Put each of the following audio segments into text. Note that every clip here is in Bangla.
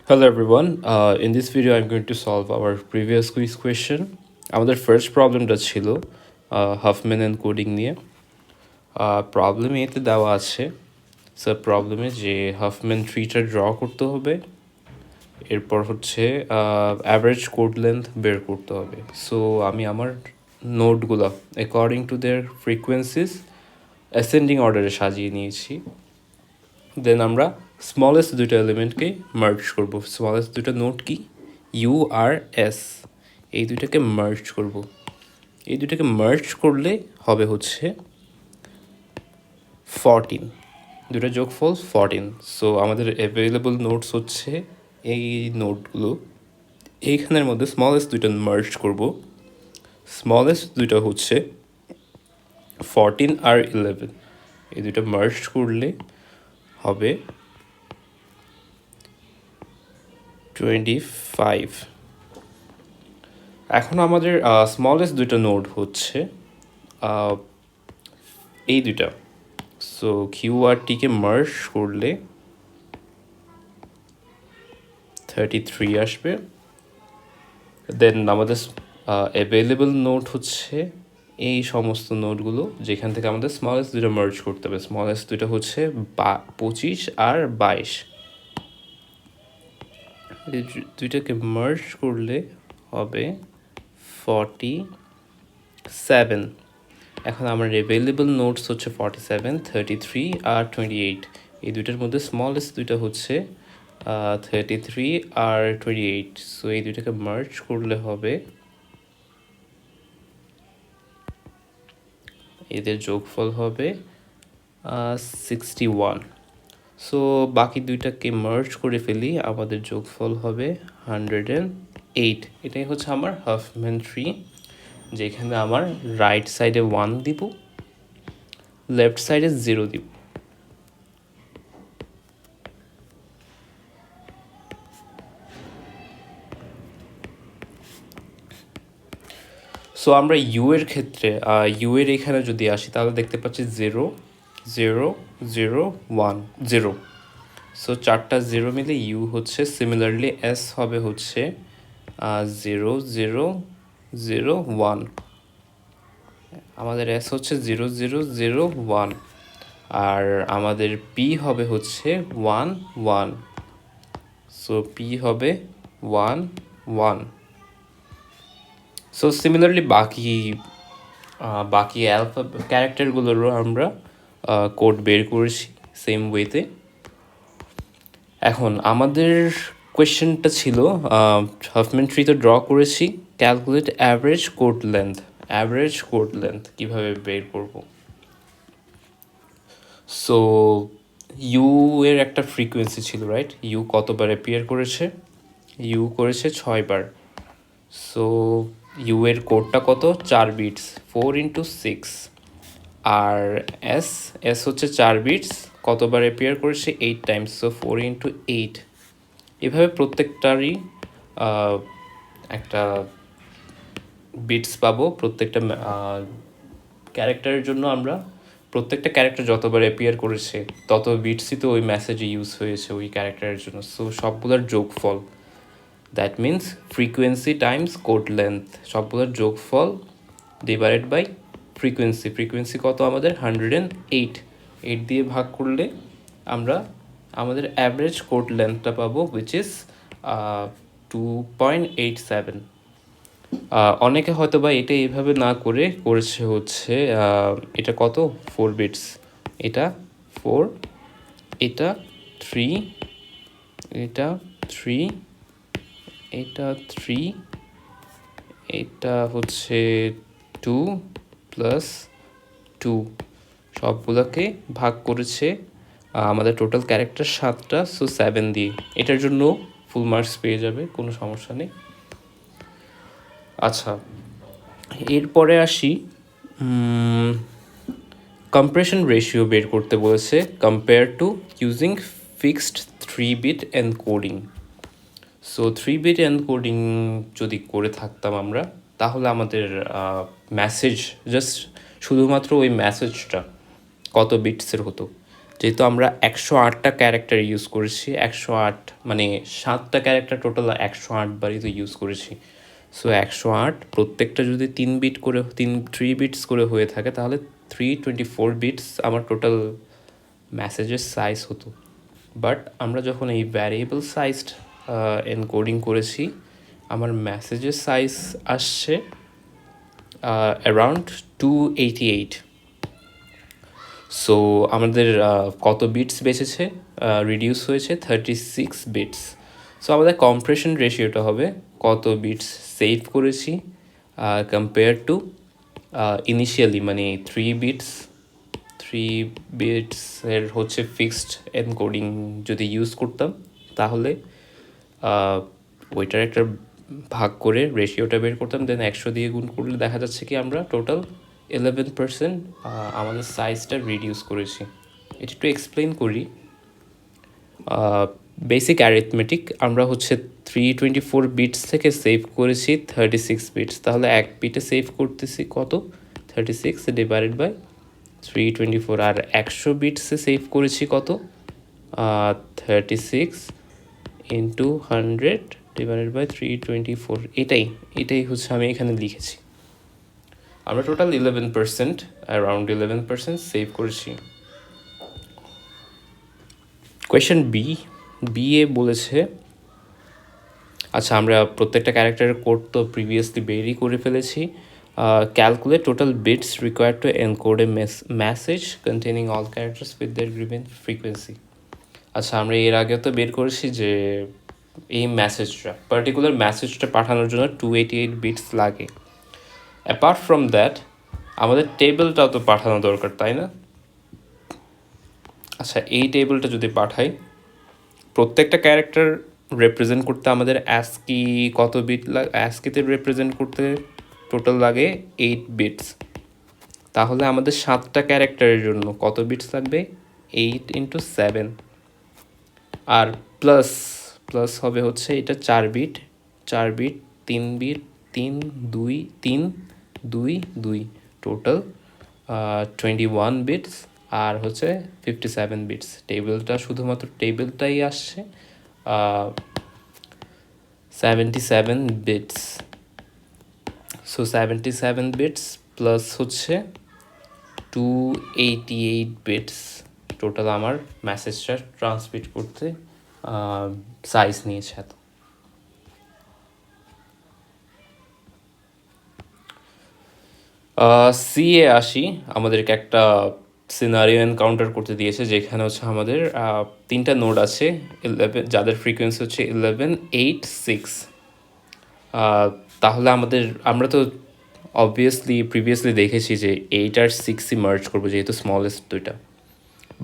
Hello everyone. In this video, I'm going to solve our previous quiz question. আমাদের ফার্স্ট প্রবলেমটা ছিল হাফম্যান এন্ড কোডিং নিয়ে। প্রবলেম এতে দেওয়া আছে স্যার প্রবলেমে যে হাফম্যান ট্রিটা ড্র করতে হবে, এরপর হচ্ছে অ্যাভারেজ কোড লেন্থ বের করতে হবে। সো আমি আমার নোটগুলো according to their frequencies ascending অর্ডারে সাজিয়ে নিয়েছি। দেন আমরা স্মলেস্ট দুইটা এলিমেন্টকে মার্জ করব। স্মলেস্ট দুইটা নোট কি? ইউ আর এস, এই দুইটাকে মার্জ করব। এই দুইটাকে মার্জ করলে হবে হচ্ছে 14, দুইটা যোগফল 14। সো আমাদের অ্যাভেলেবল নোটস হচ্ছে এই নোটগুলো। এইখানের মধ্যে স্মলেস্ট দুইটা মার্জ করব। স্মলেস্ট দুইটা হচ্ছে 14 আর 11, এই দুইটা মার্জ করলে হবে 25। এখন আমাদের স্মলেস্ট দুইটা নোড হচ্ছে এই দুইটা। সো কিউ আর টিকে মার্জ করলে 33 আসবে। দেন আমাদের অ্যাভেলেবল নোট হচ্ছে এই সমস্ত নোটগুলো যেখান থেকে আমাদের স্মলেস্ট দুইটা মার্জ করতে হবে। স্মলেস্ট দুইটা হচ্ছে 25 আর 22। দুইটাকে মার্জ করলে হবে 47। এখন আমার অ্যাভেলেবল নোটস হচ্ছে 47, 33 আর 28। এই দুইটার মধ্যে স্মলেস্ট দুইটা হচ্ছে 33 আর 28। সো এই দুইটাকে মার্জ করলে হবে, এদের যোগফল হবে 61। সো বাকি দুইটাকে মার্জ করে ফেলি, আমাদের যোগফল হবে 108। এটাই হচ্ছে আমার হাফম্যান ট্রি, যেখানে আমার রাইট সাইডে 1 দিব, লেফট সাইডে 0 দিব। সো আমরা ইউ এর ক্ষেত্রে ইউ এর এখানে যদি আসি তাহলে দেখতে পাচ্ছি 0 0 0 1 0। সো চারটা 0 মিলে ইউ হচ্ছে। সিমিলারলি এস হবে হচ্ছে 0 0 0 1। আমাদের এস হচ্ছে 0 0 0 1, আর আমাদের পি হবে হচ্ছে 1 1। সো পি হবে 1 1। সো সিমিলারলি বাকি ক্যারেক্টারগুলোরও আমরা কোড বের করেছি সেম ওয়েতে। এখন আমাদের কোয়েশ্চেনটা ছিল হাফম্যান ট্রি তো ড্র করেছি, calculate average code length. Average code length কীভাবে বের করব? সো ইউ এর একটা ফ্রিকোয়েন্সি ছিল, রাইট? ইউ কতবার অ্যাপিয়ার করেছে? ইউ করেছে 6 বার। সো ইউ এর কোডটা কত? 4 বিটস, 4 ইন্টু 6। আর এস এস হচ্ছে 4 বিটস, কতবার অ্যাপিয়ার করেছে? 8 টাইমস। So 4 into 8। এভাবে প্রত্যেকটারই একটা বিটস পাবো। প্রত্যেকটা ক্যারেক্টারের জন্য আমরা প্রত্যেকটা ক্যারেক্টার যতবার অ্যাপিয়ার করেছে তত বিটসই তো ওই মেসেজে ইউজ হয়েছে ওই ক্যারেক্টারের জন্য। সো সবগুলোর যোগফল, that means frequency Times code length, সবগুলোর যোগফল ডিভাইডেড বাই ফ্রিকোয়েন্সি। ফ্রিকোয়েন্সি কত আমাদের? 108। 8 দিয়ে ভাগ করলে আমরা আমাদের অ্যাভারেজ কোড লেন্থটা পাবো, উইচ ইজ 2.87। অনেকে হয়তো বা এটা এইভাবে না করেছে হচ্ছে এটা কত? 4 বিটস, এটা 4, এটা 3, এটা 3, এটা 3, এটা হচ্ছে 2 প্লাস 2। সবগুলোকে ভাগ করেছে আমাদের টোটাল ক্যারেক্টার 7টা, সো 7 দিয়ে। এটার জন্য ফুল মার্কস পেয়ে যাবে, কোনো সমস্যা নেই। আচ্ছা, এরপরে আসি, কম্প্রেশন রেশিও বের করতে বলেছে কম্পেয়ার টু ইউজিং ফিক্সড 3-বিট এনকোডিং। সো 3-বিট এনকোডিং যদি করে থাকতাম আমরা, তাহলে আমাদের মেসেজ জাস্ট শুধুমাত্র ওই মেসেজটা কত বিটসের হতো। যেহেতু আমরা 108টা ক্যারেক্টার ইউজ করেছি, 108 মানে 7টা ক্যারেক্টার টোটাল 108 বারই তো ইউজ করেছি। সো 108 প্রত্যেকটা যদি 3 বিট করে 3 বিটস করে হয়ে থাকে তাহলে 324 বিটস আমার টোটাল মেসেজের সাইজ হতো। বাট আমরা যখন এই ভ্যারিয়েবল সাইজড এনকোডিং করেছি, আমার মেসেজের সাইজ আসছে অ্যারাউন্ড 288। সো আমাদের কত বিটস বেঁচেছে, রিডিউস হয়েছে 36 বিটস। সো আমাদের কম্প্রেশন রেশিওটা হবে কত বিটস সেভ করেছি কম্পেয়ার টু ইনিশিয়ালি, মানে 3 বিটসের হচ্ছে ফিক্সড এনকোডিং যদি ইউজ করতাম তাহলে ওইটার একটা ভাগ করে রেশিওটা বের করতাম, দেন 100 দিয়ে গুণ করলে দেখা যাচ্ছে কি আমরা টোটাল 11% আমাদের সাইজটা রিডিউস করেছি। এটা একটু এক্সপ্লেন করি। বেসিক অ্যারিথমেটিক, আমরা হচ্ছে 324 বিটস থেকে সেভ করেছি 36 বিটস, তাহলে এক বিটে সেভ করতেছি কত, 36 ডিভাইডেড বাই 324, আর 100 বিটসে সেভ করেছি কত, 36 ইন্টু 100 ডিভাইডেড বাই 324। এটাই হচ্ছে আমি এখানে লিখেছি। আমরা টোটাল 11%, অ্যারাউন্ড 11% সেভ করেছি। কোয়েশ্চেন বি এ বলেছে, আচ্ছা আমরা প্রত্যেকটা ক্যারেক্টারের কোড তো প্রিভিয়াসলি বেরই করে ফেলেছি। Calculate total bits required to encode a message containing all characters with their given frequency. আচ্ছা আমরা এর আগে তো বের করেছি যে এই পার্টিকুলার মেসেজটা পাঠানোর জন্য 288 বিটস লাগে। অ্যাপার্ট ফ্রম দ্যাট আমাদের টেবিলটাও তো পাঠানো দরকার, তাই না? আচ্ছা এই টেবিলটা যদি পাঠাই, প্রত্যেকটা ক্যারেক্টার রিপ্রেজেন্ট করতে আমাদের অ্যাস্কি কত বিট অ্যাস্কিতে রিপ্রেজেন্ট করতে টোটাল লাগে 8 বিটস। তাহলে আমাদের 7টা ক্যারেক্টারের জন্য কত বিটস লাগবে, 8 ইন্টু 7, আর প্লাস হবে হচ্ছে এটা 4 বিট 3 বিট 3 2 3 2 2, টোটাল 21 বিটস, আর হচ্ছে 57 বিটস। টেবিলটা শুধুমাত্র টেবিলটাই আসছে 77 বিটস। সো 77 বিটস প্লাস হচ্ছে 288 বিটস টোটাল আমার মেসেজটা ট্রান্সমিট করতে সাইজ নিয়েছে এত। সিএ আসি, আমাদেরকে একটা সিনারিও এনকাউন্টার করতে দিয়েছে যেখানে হচ্ছে আমাদের 3টা নোড আছে 11, যাদের ফ্রিকোয়েন্সি হচ্ছে 11 8 6। তাহলে আমরা তো প্রিভিয়াসলি দেখেছি যে 8 আর 6ই মার্জ করবো যেহেতু স্মলেস্ট দুইটা।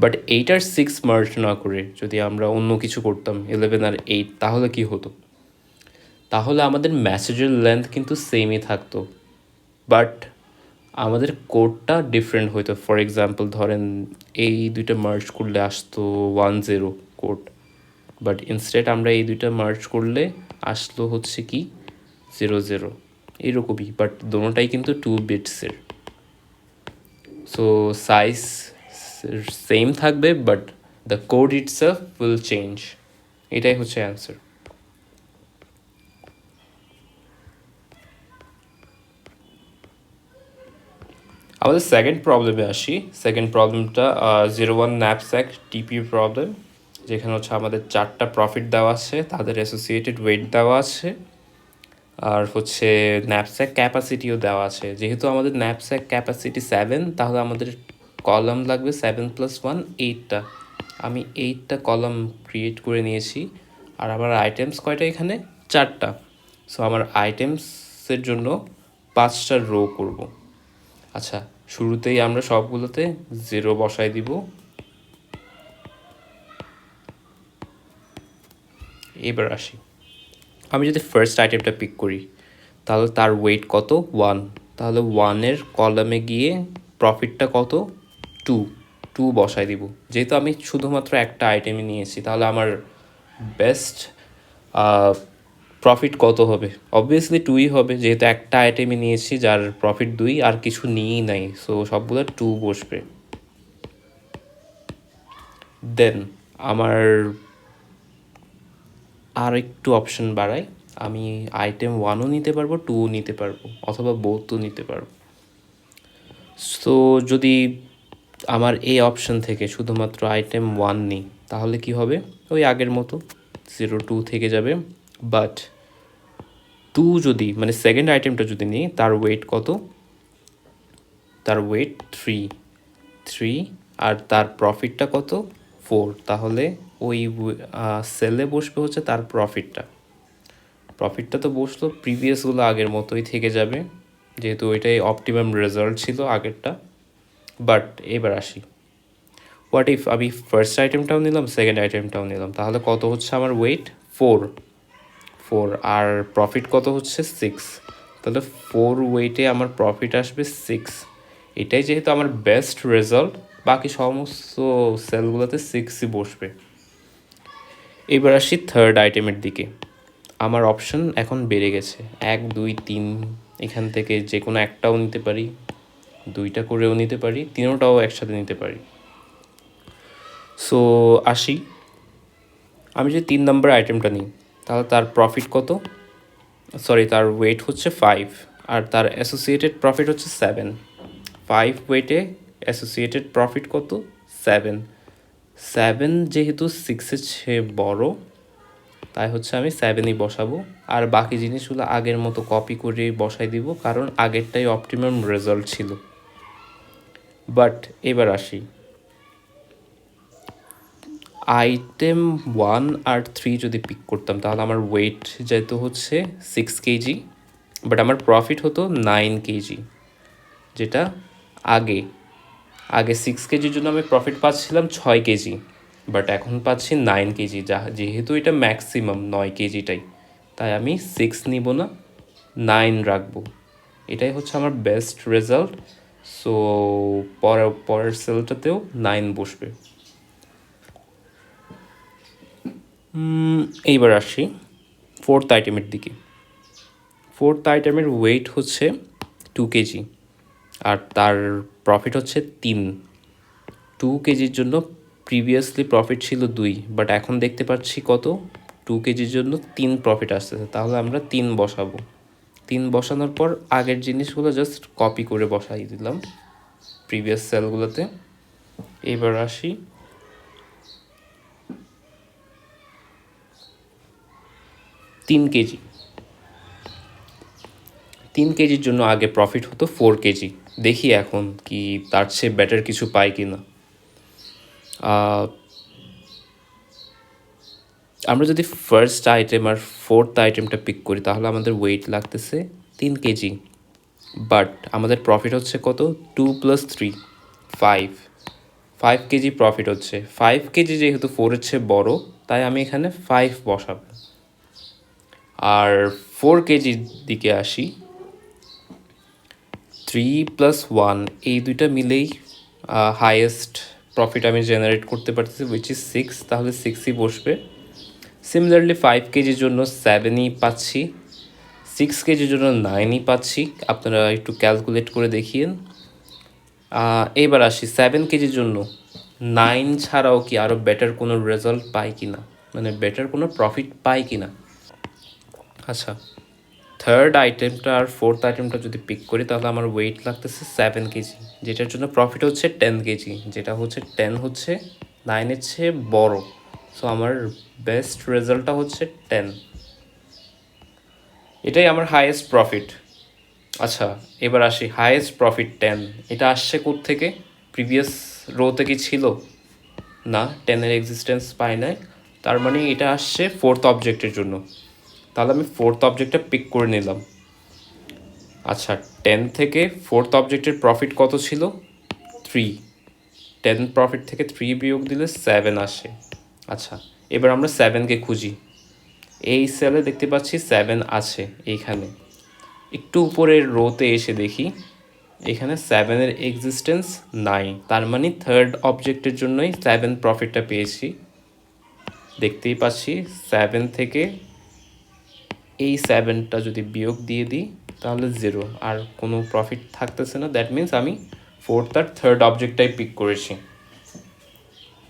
বাট 8 আর 6 মার্জ না করে যদি আমরা অন্য কিছু করতাম 11 আর 8, তাহলে কি হতো? তাহলে আমাদের মেসেজের লেন্থ কিন্তু সেমই থাকতো, বাট আমাদের কোডটা ডিফারেন্ট হইতো। ফর এক্সাম্পল ধরেন এই দুইটা মার্জ করলে আসতো 10 কোড, বাট ইনস্টেড আমরা এই দুইটা মার্জ করলে আসলো হচ্ছে কি 00, এরকমই। বাট দোনোটাই কিন্তু 2 বিটসের। সো সাইজ সেম থাকবে, but the code itself will change. এটাই হচ্ছে অ্যান্সার। আমাদের সেকেন্ড প্রবলেমে আসি। সেকেন্ড প্রবলেমটা 01 ন্যাপস্যাক টিপি প্রবলেম, যেখানে হচ্ছে আমাদের 4টা প্রফিট দেওয়া আছে, তাদের অ্যাসোসিয়েটেড ওয়েট দেওয়া আছে, আর হচ্ছে ন্যাপস্যাক ক্যাপাসিটিও দেওয়া আছে। যেহেতু আমাদের ন্যাপস্যাক ক্যাপাসিটি 7, তাহলে আমাদের কলাম লাগবে 7 + 1 8টা। আমি 8টা কলাম ক্রিয়েট করে নিয়েছি, আর আমার আইটেমস কয়টা এখানে 4টা। সো আমার আইটেমসের জন্য 5টা রো করব। আচ্ছা শুরুতেই আমরা সবগুলোতে 0 বসাই দিব। এবার আসি, আমি যদি ফার্স্ট আইটেমটা পিক করি তাহলে তার ওয়েট কত 1, তাহলে 1-এর কলামে গিয়ে প্রফিটটা কত 2 বসাই দিব। যেহেতু আমি শুধুমাত্র একটা আইটেমই নিয়েছি তাহলে আমার বেস্ট প্রফিট কত হবে, অবভিয়াসলি 2ই হবে, যেহেতু একটা আইটেমই নিয়েছি যার প্রফিট 2 আর কিছু নিয়েই নাই। সো সবগুলো 2 বসবে। দেন আমার আর একটু অপশন বাড়াই, আমি আইটেম 1ও নিতে পারবো, 2ও নিতে পারবো, অথবা বোথও নিতে পারবো। সো যদি আমার এই অপশন থেকে শুধুমাত্র আইটেম 1 নিই তাহলে কি হবে, ওই আগের মতো 0 2 থেকে যাবে। বাট 2 যদি মানে সেকেন্ড আইটেমটা যদি নিই, তার ওয়েট কত, তার ওয়েট 3 আর তার প্রফিটটা কত 4, তাহলে ওই সেলে বসবে হচ্ছে তার প্রফিটটা তো বসলো, প্রিভিয়াসগুলো আগের মতোই থেকে যাবে, যেহেতু ওইটাই অপটিমাম রেজাল্ট ছিল আগেরটা। বাট এবার আসি, হোয়াট ইফ আমি ফার্স্ট আইটেমটাও নিলাম, সেকেন্ড আইটেমটাও নিলাম, তাহলে কত হচ্ছে আমার ওয়েট 4 আর প্রফিট কত হচ্ছে 6, তাহলে 4 ওয়েটে আমার প্রফিট আসবে 6। এটাই যেহেতু আমার বেস্ট রেজাল্ট, বাকি সমস্ত সেলগুলোতে 6ই বসবে। এবার আসি থার্ড আইটেমের দিকে। আমার অপশন এখন বেড়ে গেছে, 1 2 3, এখান থেকে যে কোনো একটাও নিতে পারি, 2টা করেও নিতে পারি, 3টাও একসাথে নিতে পারি। সো আসি, আমি যদি 3 নম্বর আইটেমটা নিই তাহলে তার প্রফিট কত, সরি তার ওয়েট হচ্ছে 5 আর তার অ্যাসোসিয়েটেড প্রফিট হচ্ছে 7। 5 ওয়েটে অ্যাসোসিয়েটেড প্রফিট কত 7 যেহেতু 6-এর চেয়ে বড়, তাই হচ্ছে আমি 7ই বসাবো, আর বাকি জিনিসগুলো আগের মতো কপি করে বসাই দিব, কারণ আগেরটাই অপটিমাম রেজাল্ট ছিল। বাট এবার আসি, আইটেম 1 আর 3 যদি পিক করতাম তাহলে আমার ওয়েট যেত হচ্ছে 6 কেজি, বাট আমার প্রফিট হতো 9 কেজি, যেটা আগে 6 কেজির জন্য আমি প্রফিট পাচ্ছিলাম 6 কেজি, বাট এখন পাচ্ছি 9 কেজি, যেহেতু এটা ম্যাক্সিমাম 9 কেজিটাই, তাই আমি 6 নিব না, 9 রাখবো। এটাই হচ্ছে আমার বেস্ট রেজাল্ট। সো পরের সেলটাতেও 9 বসবে। এইবার আসি ফোর্থ আইটেমের দিকে। ফোর্থ আইটেমের ওয়েট হচ্ছে 2 কেজি আর তার প্রফিট হচ্ছে 3। 2 কেজির জন্য প্রিভিয়াসলি প্রফিট ছিল 2, বাট এখন দেখতে পাচ্ছি কত, 2 কেজির জন্য 3 প্রফিট আসতেছে, তাহলে আমরা 3 বসাবো। 3 বসানোর পর আগের জিনিসগুলো জাস্ট কপি করে বসাই দিলাম প্রিভিয়াস সেলগুলোতে। এবার আসি, তিন কেজির জন্য আগে প্রফিট হতো 4 কেজি, দেখি এখন কি তার চেয়ে বেটার কিছু পাই কি না। আমরা যদি ফার্স্ট আইটেম আর ফোর্থ আইটেমটা পিক করি তাহলে আমাদের ওয়েট লাগতেছে 3 কেজি, বাট আমাদের প্রফিট হচ্ছে কত, 2 + 3 5 কেজি প্রফিট হচ্ছে। 5 কেজি যেহেতু 4-এর চেয়ে বড়, তাই আমি এখানে 5 বসাবো। আর 4 কেজির দিকে আসি, 3 + 1 এই দুইটা মিলেই হাইয়েস্ট প্রফিট আমি জেনারেট করতে পারতেছি, উইচ ইজ 6, তাহলে 6ই বসবে। সিমিলারলি 5 কেজির জন্য 7ই পাচ্ছি, 6 কেজির জন্য 9ই পাচ্ছি, আপনারা একটু ক্যালকুলেট করে দেখিয়েন। এবার আসি 7 কেজির জন্য 9 ছাড়াও কি আরও বেটার কোনো রেজাল্ট পাই কি না, মানে বেটার কোনো প্রফিট পাই কি না। আচ্ছা, থার্ড আইটেমটা আর ফোর্থ আইটেমটা যদি পিক করি তাহলে আমার ওয়েট লাগতেছে 7 কেজি, যেটার জন্য প্রফিট হচ্ছে 10 কেজি, যেটা হচ্ছে 10 হচ্ছে 9-এর চেয়ে বড়। সো আমার বেস্ট রেজাল্টটা হচ্ছে 10, এটাই আমার হাইয়েস্ট প্রফিট। আচ্ছা, এবার আসি হাইয়েস্ট প্রফিট 10, এটা আসছে কোত্থেকে, প্রিভিয়াস রোতে কি ছিল না, 10-এর এক্সিস্টেন্স পাই নাই, তার মানে এটা আসছে ফোর্থ অবজেক্টের জন্য, তাহলে আমি ফোর্থ অবজেক্টটা পিক করে নিলাম। আচ্ছা, 10 থেকে ফোর্থ অবজেক্টের প্রফিট কত ছিল 3, 10 প্রফিট থেকে 3 বিয়োগ দিলে 7 আসে। আচ্ছা, এবার আমরা 7কে খুঁজি, এই সেলে দেখতে পাচ্ছি 7 আছে, এইখানে একটু উপরের রোতে এসে দেখি এখানে 7-এর এক্সিস্টেন্স নাই, তার মানে থার্ড অবজেক্টের জন্যই 7 প্রফিটটা পেয়েছি। দেখতেই পাচ্ছি 7 থেকে এই 7টা যদি বিয়োগ দিয়ে দিই তাহলে 0, আর কোনো প্রফিট থাকতেছে না, দ্যাট মিন্স আমি ফোর্থ আর থার্ড অবজেক্টটাই পিক করেছি।